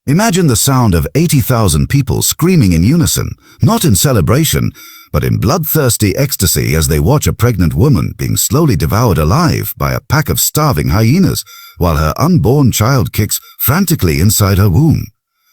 Imagine the sound of 80,000 people screaming in unison, not in celebration, but in bloodthirsty ecstasy as they watch a pregnant woman being slowly devoured alive by a pack of starving hyenas, while her unborn child kicks frantically inside her womb.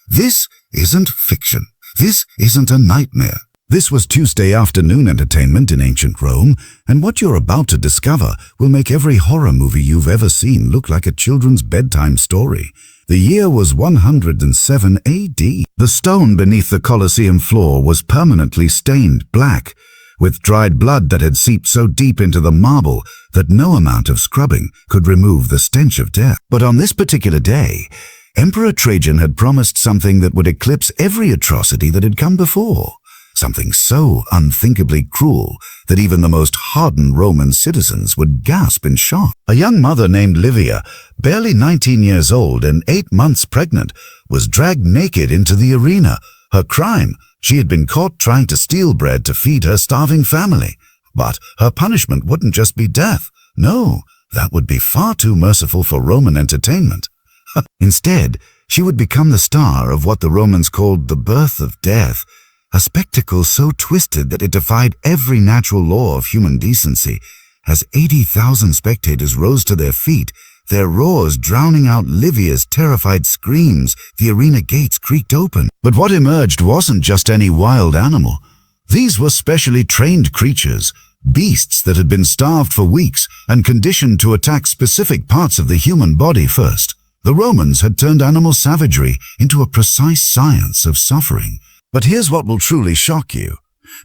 This isn't fiction. This isn't a nightmare. This was Tuesday afternoon entertainment in ancient Rome, and what you're about to discover will make every horror movie you've ever seen look like a children's bedtime story. The year was 107 AD. The stone beneath the Colosseum floor was permanently stained black, with dried blood that had seeped so deep into the marble that no amount of scrubbing could remove the stench of death. But on this particular day, Emperor Trajan had promised something that would eclipse every atrocity that had come before. Something so unthinkably cruel that even the most hardened Roman citizens would gasp in shock. A young mother named Livia, barely 19 years old and 8 months pregnant, was dragged naked into the arena. Her crime: she had been caught trying to steal bread to feed her starving family. But her punishment wouldn't just be death. No, that would be far too merciful for Roman entertainment. Instead, she would become the star of what the Romans called the birth of death, a spectacle so twisted that it defied every natural law of human decency. As 80,000 spectators rose to their feet, their roars drowning out Livia's terrified screams, the arena gates creaked open. But what emerged wasn't just any wild animal. These were specially trained creatures, beasts that had been starved for weeks and conditioned to attack specific parts of the human body first. The Romans had turned animal savagery into a precise science of suffering. But here's what will truly shock you.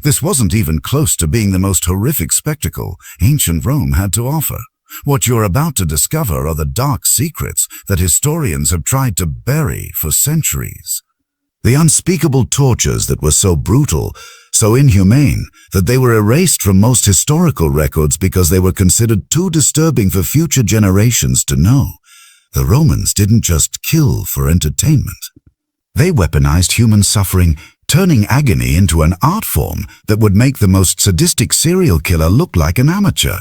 This wasn't even close to being the most horrific spectacle ancient Rome had to offer. What you're about to discover are the dark secrets that historians have tried to bury for centuries. The unspeakable tortures that were so brutal, so inhumane, that they were erased from most historical records because they were considered too disturbing for future generations to know. The Romans didn't just kill for entertainment. They weaponized human suffering, turning agony into an art form that would make the most sadistic serial killer look like an amateur.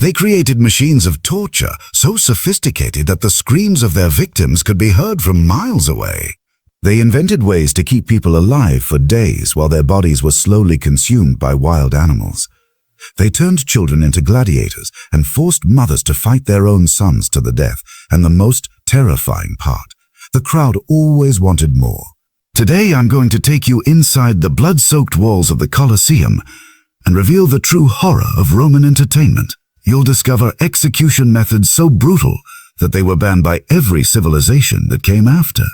They created machines of torture so sophisticated that the screams of their victims could be heard from miles away. They invented ways to keep people alive for days while their bodies were slowly consumed by wild animals. They turned children into gladiators and forced mothers to fight their own sons to the death. And the most terrifying part: the crowd always wanted more. Today I'm going to take you inside the blood-soaked walls of the Colosseum and reveal the true horror of Roman entertainment. You'll discover execution methods so brutal that they were banned by every civilization that came after.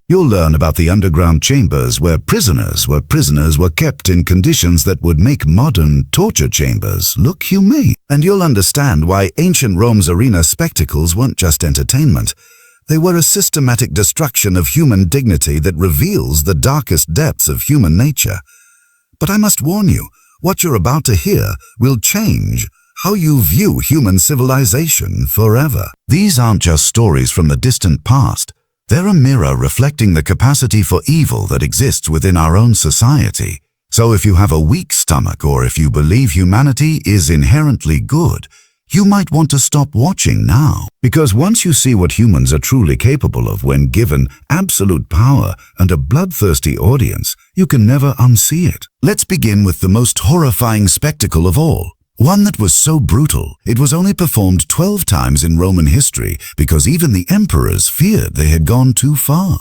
You'll learn about the underground chambers where prisoners were kept in conditions that would make modern torture chambers look humane. And you'll understand why ancient Rome's arena spectacles weren't just entertainment. They were a systematic destruction of human dignity that reveals the darkest depths of human nature. But I must warn you, what you're about to hear will change how you view human civilization forever. These aren't just stories from the distant past. They're a mirror reflecting the capacity for evil that exists within our own society. So if you have a weak stomach, or if you believe humanity is inherently good, you might want to stop watching now. Because once you see what humans are truly capable of when given absolute power and a bloodthirsty audience, you can never unsee it. Let's begin with the most horrifying spectacle of all. One that was so brutal, it was only performed 12 times in Roman history because even the emperors feared they had gone too far.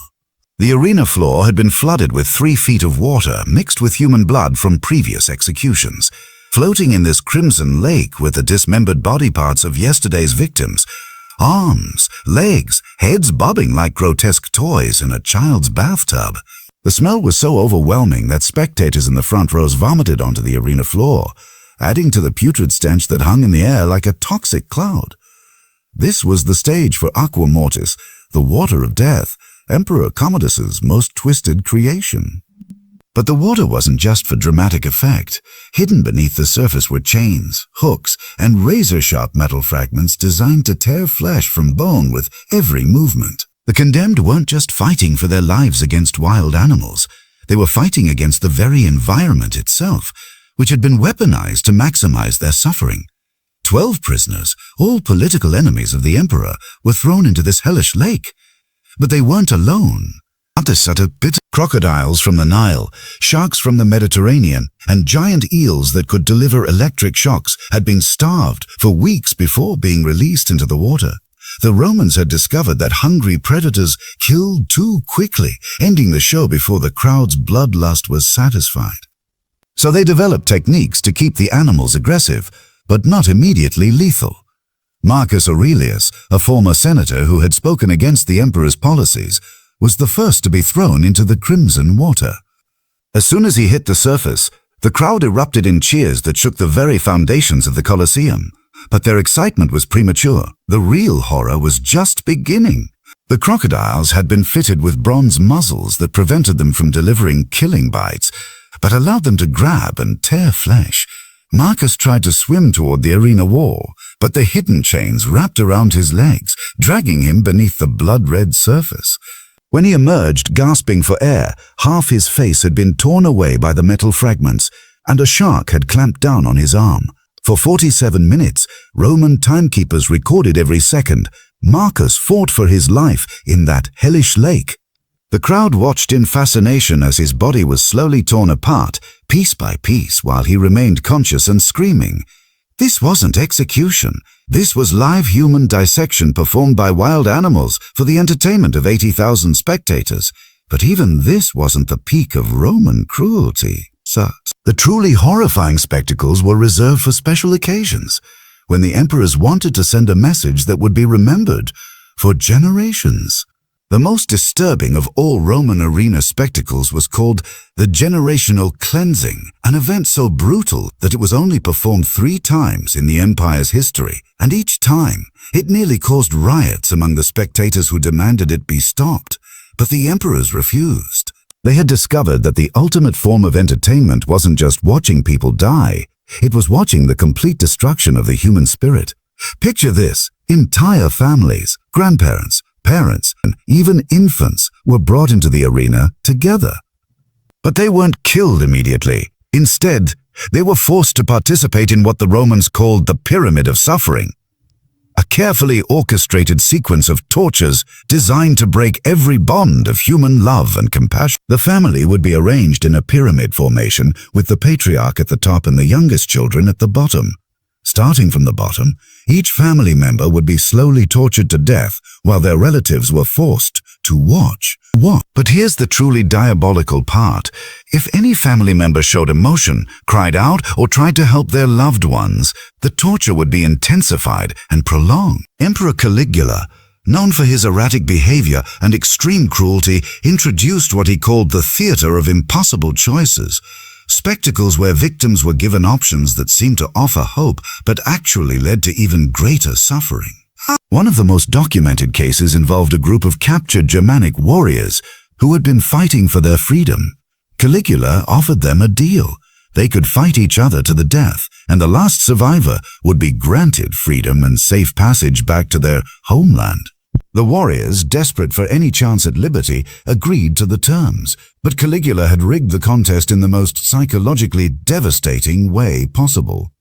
The arena floor had been flooded with 3 feet of water mixed with human blood from previous executions. Floating in this crimson lake were the dismembered body parts of yesterday's victims. Arms, legs, heads bobbing like grotesque toys in a child's bathtub. The smell was so overwhelming that spectators in the front rows vomited onto the arena floor, adding to the putrid stench that hung in the air like a toxic cloud. This was the stage for Aqua Mortis, the water of death, Emperor Commodus's most twisted creation. But the water wasn't just for dramatic effect. Hidden beneath the surface were chains, hooks, and razor-sharp metal fragments designed to tear flesh from bone with every movement. The condemned weren't just fighting for their lives against wild animals. They were fighting against the very environment itself, which had been weaponized to maximize their suffering. 12 prisoners, all political enemies of the emperor, were thrown into this hellish lake. But they weren't alone. Crocodiles from the Nile, sharks from the Mediterranean, and giant eels that could deliver electric shocks had been starved for weeks before being released into the water. The Romans had discovered that hungry predators killed too quickly, ending the show before the crowd's bloodlust was satisfied. So they developed techniques to keep the animals aggressive, but not immediately lethal. Marcus Aurelius, a former senator who had spoken against the emperor's policies, was the first to be thrown into the crimson water. As soon as he hit the surface, the crowd erupted in cheers that shook the very foundations of the Colosseum. But their excitement was premature. The real horror was just beginning. The crocodiles had been fitted with bronze muzzles that prevented them from delivering killing bites, but allowed them to grab and tear flesh. Marcus tried to swim toward the arena wall, but the hidden chains wrapped around his legs, dragging him beneath the blood-red surface. When he emerged, gasping for air, half his face had been torn away by the metal fragments, and a shark had clamped down on his arm. For 47 minutes, Roman timekeepers recorded every second. Marcus fought for his life in that hellish lake. The crowd watched in fascination as his body was slowly torn apart, piece by piece, while he remained conscious and screaming. This wasn't execution. This was live human dissection performed by wild animals for the entertainment of 80,000 spectators. But even this wasn't the peak of Roman cruelty. The truly horrifying spectacles were reserved for special occasions, when the emperors wanted to send a message that would be remembered for generations. The most disturbing of all Roman arena spectacles was called the generational cleansing, an event so brutal that it was only performed 3 times in the empire's history, and each time it nearly caused riots among the spectators who demanded it be stopped. But the emperors refused. They had discovered that the ultimate form of entertainment wasn't just watching people die, it was watching the complete destruction of the human spirit. Picture this: entire families, grandparents, parents, and even infants were brought into the arena together. But they weren't killed immediately. Instead, they were forced to participate in what the Romans called the Pyramid of Suffering, a carefully orchestrated sequence of tortures designed to break every bond of human love and compassion. The family would be arranged in a pyramid formation, with the patriarch at the top and the youngest children at the bottom. Starting from the bottom, each family member would be slowly tortured to death while their relatives were forced to watch. But here's the truly diabolical part. If any family member showed emotion, cried out, or tried to help their loved ones, the torture would be intensified and prolonged. Emperor Caligula, known for his erratic behavior and extreme cruelty, introduced what he called the theater of impossible choices. Spectacles where victims were given options that seemed to offer hope, but actually led to even greater suffering. One of the most documented cases involved a group of captured Germanic warriors who had been fighting for their freedom. Caligula offered them a deal. They could fight each other to the death, and the last survivor would be granted freedom and safe passage back to their homeland. The warriors, desperate for any chance at liberty, agreed to the terms, but Caligula had rigged the contest in the most psychologically devastating way possible.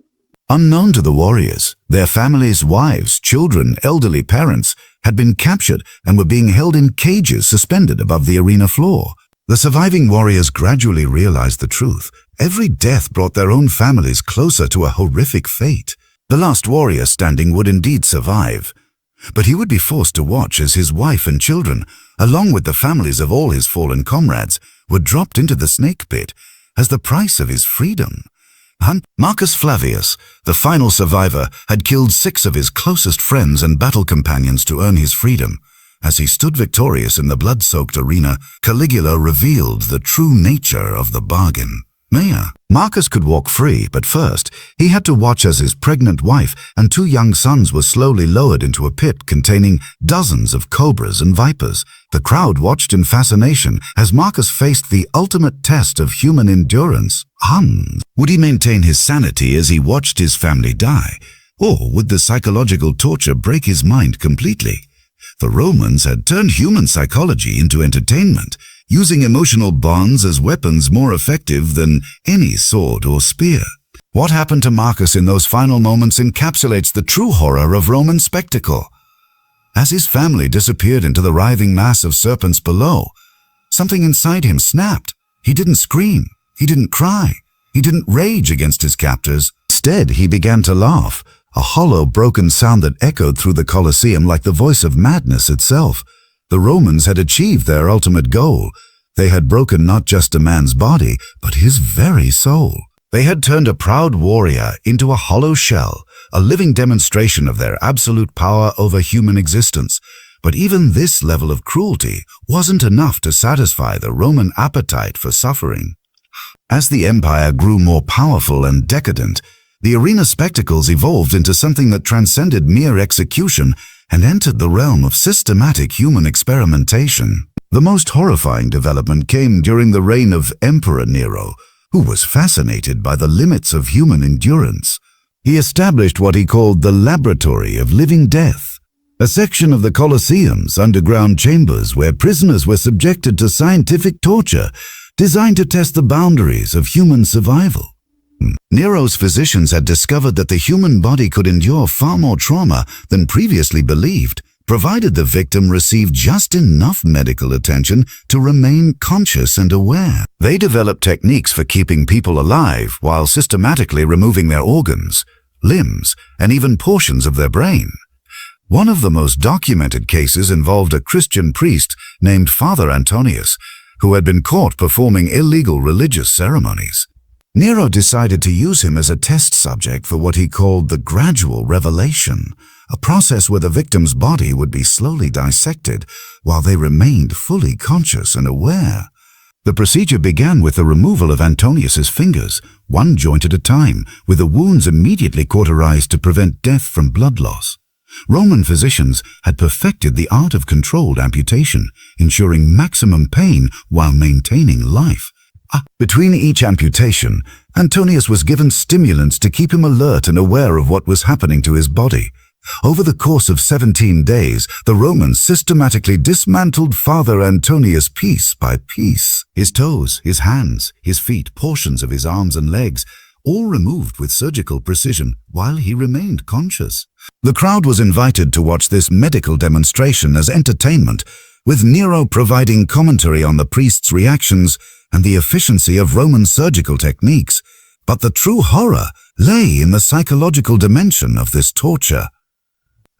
Unknown to the warriors, their families, wives, children, elderly parents had been captured and were being held in cages suspended above the arena floor. The surviving warriors gradually realized the truth. Every death brought their own families closer to a horrific fate. The last warrior standing would indeed survive, but he would be forced to watch as his wife and children, along with the families of all his fallen comrades, were dropped into the snake pit as the price of his freedom. Marcus Flavius, the final survivor, had killed 6 of his closest friends and battle companions to earn his freedom. As he stood victorious in the blood-soaked arena, Caligula revealed the true nature of the bargain. Marcus could walk free, but first, he had to watch as his pregnant wife and 2 young sons were slowly lowered into a pit containing dozens of cobras and vipers. The crowd watched in fascination as Marcus faced the ultimate test of human endurance. Would he maintain his sanity as he watched his family die, or would the psychological torture break his mind completely? The Romans had turned human psychology into entertainment, using emotional bonds as weapons more effective than any sword or spear. What happened to Marcus in those final moments encapsulates the true horror of Roman spectacle. As his family disappeared into the writhing mass of serpents below, something inside him snapped. He didn't scream. He didn't cry. He didn't rage against his captors. Instead, he began to laugh, a hollow, broken sound that echoed through the Colosseum like the voice of madness itself. The Romans had achieved their ultimate goal. They had broken not just a man's body, but his very soul. They had turned a proud warrior into a hollow shell, a living demonstration of their absolute power over human existence. But even this level of cruelty wasn't enough to satisfy the Roman appetite for suffering. As the empire grew more powerful and decadent, the arena spectacles evolved into something that transcended mere execution and entered the realm of systematic human experimentation. The most horrifying development came during the reign of Emperor Nero, who was fascinated by the limits of human endurance. He established what he called the Laboratory of Living Death, a section of the Colosseum's underground chambers where prisoners were subjected to scientific torture designed to test the boundaries of human survival. Nero's physicians had discovered that the human body could endure far more trauma than previously believed, provided the victim received just enough medical attention to remain conscious and aware. They developed techniques for keeping people alive while systematically removing their organs, limbs, and even portions of their brain. One of the most documented cases involved a Christian priest named Father Antonius, who had been caught performing illegal religious ceremonies. Nero decided to use him as a test subject for what he called the gradual revelation, a process where the victim's body would be slowly dissected while they remained fully conscious and aware. The procedure began with the removal of Antonius's fingers, one joint at a time, with the wounds immediately cauterized to prevent death from blood loss. Roman physicians had perfected the art of controlled amputation, ensuring maximum pain while maintaining life. Between each amputation, Antonius was given stimulants to keep him alert and aware of what was happening to his body. Over the course of 17 days, the Romans systematically dismantled Father Antonius piece by piece. His toes, his hands, his feet, portions of his arms and legs, all removed with surgical precision while he remained conscious. The crowd was invited to watch this medical demonstration as entertainment, with Nero providing commentary on the priest's reactions and the efficiency of Roman surgical techniques. But the true horror lay in the psychological dimension of this torture.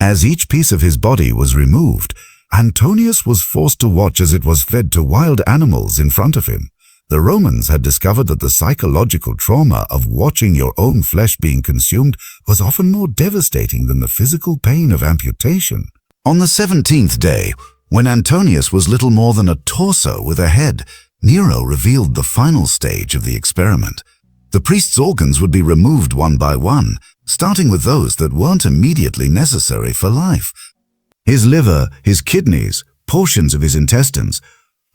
As each piece of his body was removed, Antonius was forced to watch as it was fed to wild animals in front of him. The Romans had discovered that the psychological trauma of watching your own flesh being consumed was often more devastating than the physical pain of amputation. On the 17th day, when Antonius was little more than a torso with a head, Nero revealed the final stage of the experiment. The priest's organs would be removed one by one, starting with those that weren't immediately necessary for life. His liver, his kidneys, portions of his intestines,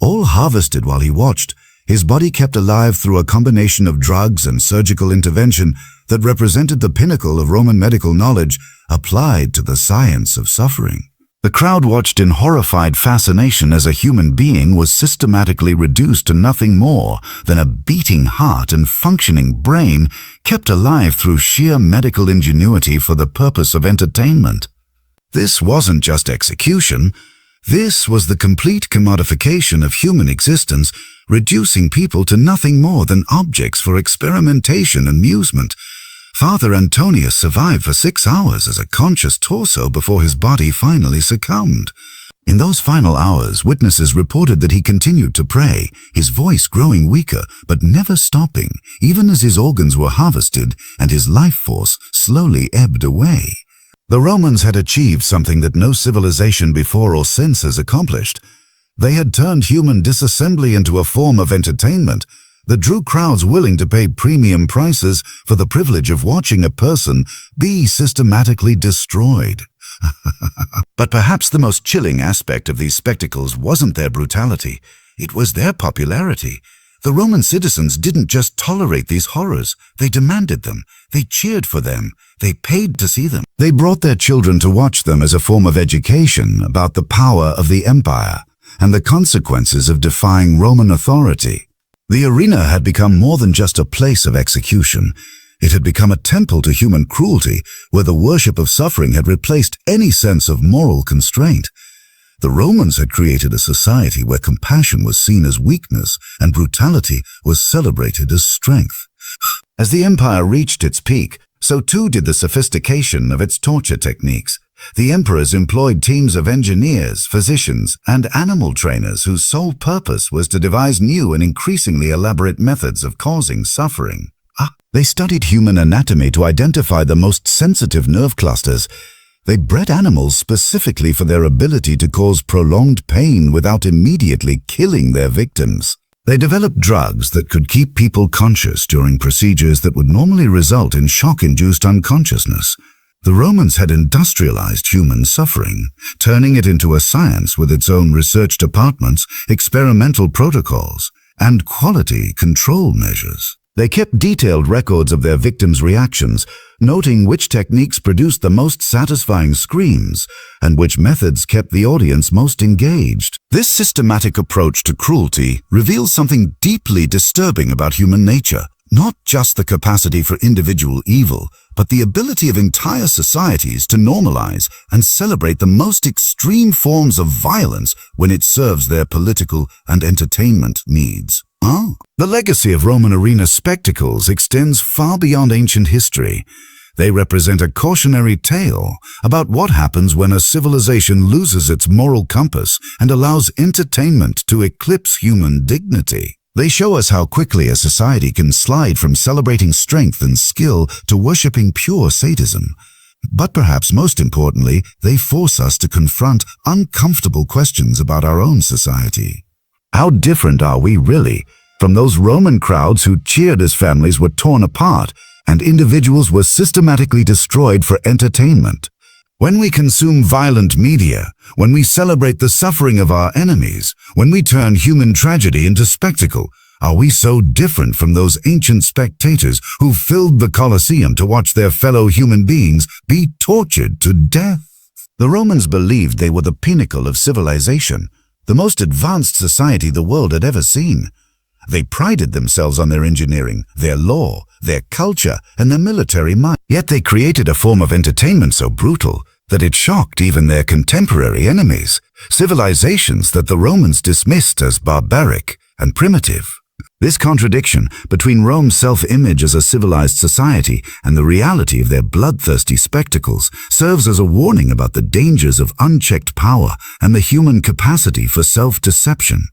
all harvested while he watched, his body kept alive through a combination of drugs and surgical intervention that represented the pinnacle of Roman medical knowledge applied to the science of suffering. The crowd watched in horrified fascination as a human being was systematically reduced to nothing more than a beating heart and functioning brain kept alive through sheer medical ingenuity for the purpose of entertainment. This wasn't just execution. This was the complete commodification of human existence, reducing people to nothing more than objects for experimentation and amusement. Father Antonius survived for 6 hours as a conscious torso before his body finally succumbed. In those final hours, witnesses reported that he continued to pray, his voice growing weaker but never stopping, even as his organs were harvested and his life force slowly ebbed away. The Romans had achieved something that no civilization before or since has accomplished. They had turned human disassembly into a form of entertainment that drew crowds willing to pay premium prices for the privilege of watching a person be systematically destroyed. But perhaps the most chilling aspect of these spectacles wasn't their brutality, it was their popularity. The Roman citizens didn't just tolerate these horrors, they demanded them, they cheered for them, they paid to see them. They brought their children to watch them as a form of education about the power of the empire and the consequences of defying Roman authority. The arena had become more than just a place of execution. It had become a temple to human cruelty, where the worship of suffering had replaced any sense of moral constraint. The Romans had created a society where compassion was seen as weakness and brutality was celebrated as strength. As the empire reached its peak, so too did the sophistication of its torture techniques. The emperors employed teams of engineers, physicians, and animal trainers whose sole purpose was to devise new and increasingly elaborate methods of causing suffering. They studied human anatomy to identify the most sensitive nerve clusters. They bred animals specifically for their ability to cause prolonged pain without immediately killing their victims. They developed drugs that could keep people conscious during procedures that would normally result in shock-induced unconsciousness. The Romans had industrialized human suffering, turning it into a science with its own research departments, experimental protocols, and quality control measures. They kept detailed records of their victims' reactions, noting which techniques produced the most satisfying screams and which methods kept the audience most engaged. This systematic approach to cruelty reveals something deeply disturbing about human nature. Not just the capacity for individual evil, but the ability of entire societies to normalize and celebrate the most extreme forms of violence when it serves their political and entertainment needs. The legacy of Roman arena spectacles extends far beyond ancient history. They represent a cautionary tale about what happens when a civilization loses its moral compass and allows entertainment to eclipse human dignity. They show us how quickly a society can slide from celebrating strength and skill to worshipping pure sadism. But perhaps most importantly, they force us to confront uncomfortable questions about our own society. How different are we really from those Roman crowds who cheered as families were torn apart and individuals were systematically destroyed for entertainment? When we consume violent media, when we celebrate the suffering of our enemies, when we turn human tragedy into spectacle, are we so different from those ancient spectators who filled the Colosseum to watch their fellow human beings be tortured to death? The Romans believed they were the pinnacle of civilization, the most advanced society the world had ever seen. They prided themselves on their engineering, their law, their culture, and their military might. Yet they created a form of entertainment so brutal that it shocked even their contemporary enemies, civilizations that the Romans dismissed as barbaric and primitive. This contradiction between Rome's self-image as a civilized society and the reality of their bloodthirsty spectacles serves as a warning about the dangers of unchecked power and the human capacity for self-deception.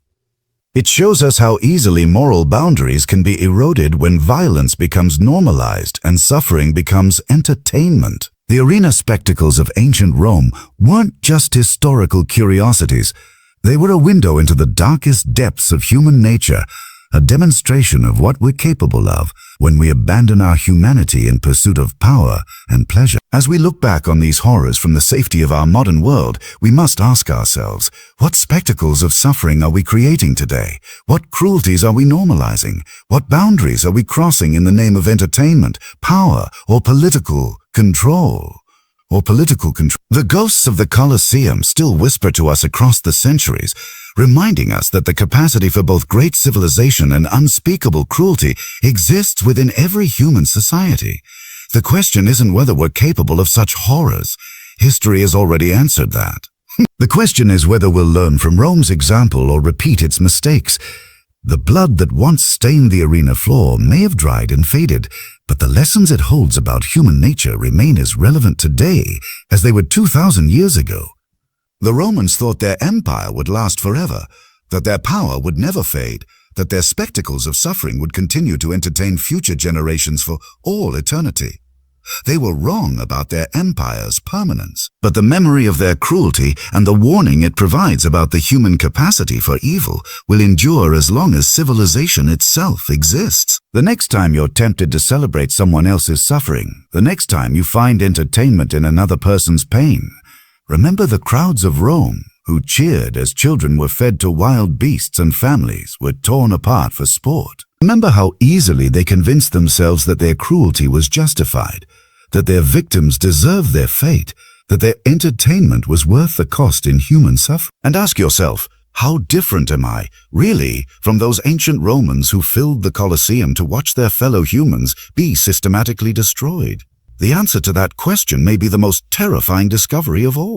It shows us how easily moral boundaries can be eroded when violence becomes normalized and suffering becomes entertainment. The arena spectacles of ancient Rome weren't just historical curiosities. They were a window into the darkest depths of human nature, a demonstration of what we're capable of when we abandon our humanity in pursuit of power and pleasure. As we look back on these horrors from the safety of our modern world, we must ask ourselves, what spectacles of suffering are we creating today? What cruelties are we normalizing? What boundaries are we crossing in the name of entertainment, power, or political control? The ghosts of the Colosseum still whisper to us across the centuries, reminding us that the capacity for both great civilization and unspeakable cruelty exists within every human society. The question isn't whether we're capable of such horrors. History has already answered that. The question is whether we'll learn from Rome's example or repeat its mistakes. The blood that once stained the arena floor may have dried and faded, but the lessons it holds about human nature remain as relevant today as they were 2,000 years ago. The Romans thought their empire would last forever, that their power would never fade, that their spectacles of suffering would continue to entertain future generations for all eternity. They were wrong about their empire's permanence, but the memory of their cruelty and the warning it provides about the human capacity for evil will endure as long as civilization itself exists. The next time you're tempted to celebrate someone else's suffering, the next time you find entertainment in another person's pain, remember the crowds of Rome who cheered as children were fed to wild beasts and families were torn apart for sport. Remember how easily they convinced themselves that their cruelty was justified, that their victims deserved their fate, that their entertainment was worth the cost in human suffering. And ask yourself, how different am I, really, from those ancient Romans who filled the Colosseum to watch their fellow humans be systematically destroyed? The answer to that question may be the most terrifying discovery of all.